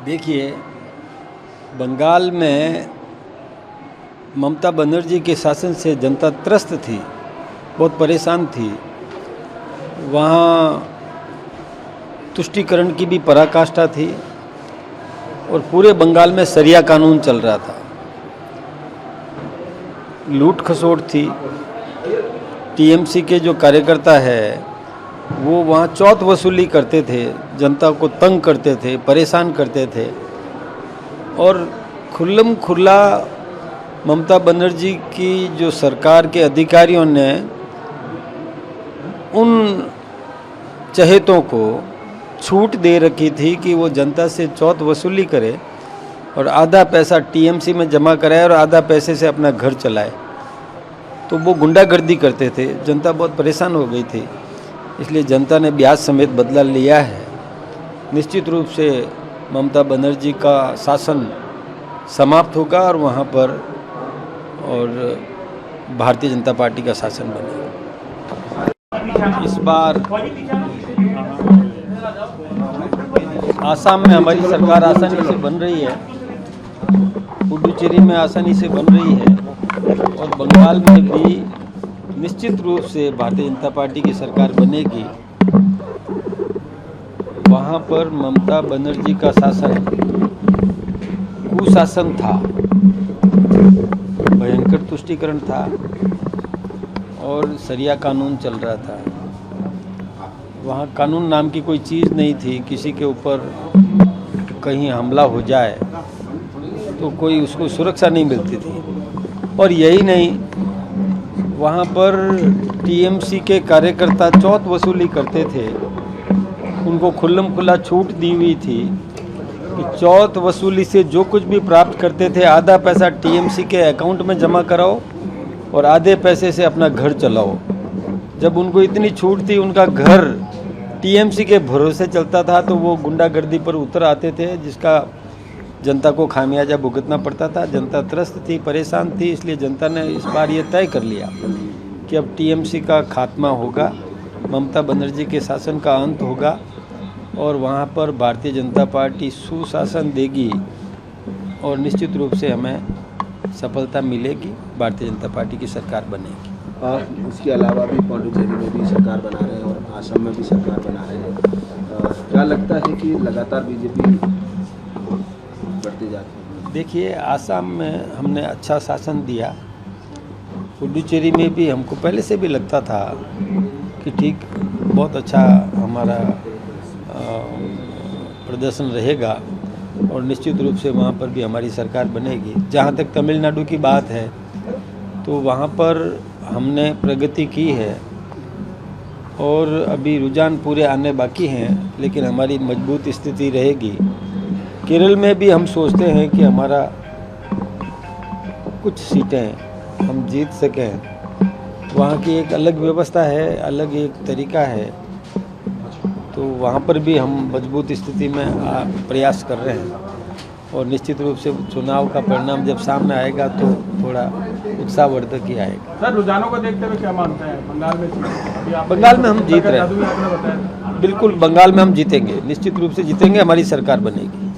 देखिए, बंगाल में ममता बनर्जी के शासन से जनता त्रस्त थी, बहुत परेशान थी। वहाँ तुष्टीकरण की भी पराकाष्ठा थी और पूरे बंगाल में शरिया कानून चल रहा था। लूट खसोट थी। टीएमसी के जो कार्यकर्ता है वो वहाँ चौथ वसूली करते थे, जनता को तंग करते थे, परेशान करते थे और खुल्लम खुल्ला ममता बनर्जी की जो सरकार के अधिकारियों ने उन चहेतों को छूट दे रखी थी कि वो जनता से चौथ वसूली करे और आधा पैसा टीएमसी में जमा कराए और आधा पैसे से अपना घर चलाए। तो वो गुंडागर्दी करते थे, जनता बहुत परेशान हो गई थी, इसलिए जनता ने ब्याज समेत बदला लिया है। निश्चित रूप से ममता बनर्जी का शासन समाप्त होगा और वहाँ पर और भारतीय जनता पार्टी का शासन बनेगा। इस बार आसाम में हमारी सरकार आसानी से बन रही है, पुडुचेरी में आसानी से बन रही है और बंगाल में भी निश्चित रूप से भारतीय जनता पार्टी की सरकार बनेगी। वहाँ पर ममता बनर्जी का शासन कुशासन था, भयंकर तुष्टीकरण था और शरिया कानून चल रहा था। वहाँ कानून नाम की कोई चीज़ नहीं थी। किसी के ऊपर कहीं हमला हो जाए तो कोई उसको सुरक्षा नहीं मिलती थी। और यही नहीं, वहाँ पर टीएमसी के कार्यकर्ता चौथ वसूली करते थे, उनको खुल्लम खुल्ला छूट दी हुई थी कि चौथ वसूली से जो कुछ भी प्राप्त करते थे आधा पैसा टीएमसी के अकाउंट में जमा कराओ और आधे पैसे से अपना घर चलाओ। जब उनको इतनी छूट थी, उनका घर टीएमसी के भरोसे चलता था, तो वो गुंडागर्दी पर उतर आते थे, जिसका जनता को खामियाजा भुगतना पड़ता था। जनता त्रस्त थी, परेशान थी, इसलिए जनता ने इस बार ये तय कर लिया कि अब टीएमसी का खात्मा होगा, ममता बनर्जी के शासन का अंत होगा और वहाँ पर भारतीय जनता पार्टी सुशासन देगी और निश्चित रूप से हमें सफलता मिलेगी, भारतीय जनता पार्टी की सरकार बनेगी। उसके अलावा भी पुडुचेरी में भी सरकार बना रहे हैं और असम में भी सरकार बना रहे हैं। क्या लगता है कि लगातार बीजेपी बढ़ती जाती है? देखिए, आसाम में हमने अच्छा शासन दिया, पुडुचेरी में भी हमको पहले से भी लगता था कि ठीक बहुत अच्छा हमारा प्रदर्शन रहेगा और निश्चित रूप से वहाँ पर भी हमारी सरकार बनेगी। जहाँ तक तमिलनाडु की बात है तो वहाँ पर हमने प्रगति की है और अभी रुझान पूरे आने बाकी हैं, लेकिन हमारी मजबूत स्थिति रहेगी। केरल में भी हम सोचते हैं कि हमारा कुछ सीटें हम जीत सकें। वहाँ की एक अलग व्यवस्था है, अलग एक तरीका है, तो वहाँ पर भी हम मजबूत स्थिति में प्रयास कर रहे हैं और निश्चित रूप से चुनाव का परिणाम जब सामने आएगा तो थोड़ा उत्साहवर्धक ही आएगा। सर, रुझानों को देखते हुए क्या मानते हैं बंगाल में? बंगाल में हम जीत रहे हैं, बिल्कुल बंगाल में हम जीतेंगे, निश्चित रूप से जीतेंगे, हमारी सरकार बनेगी।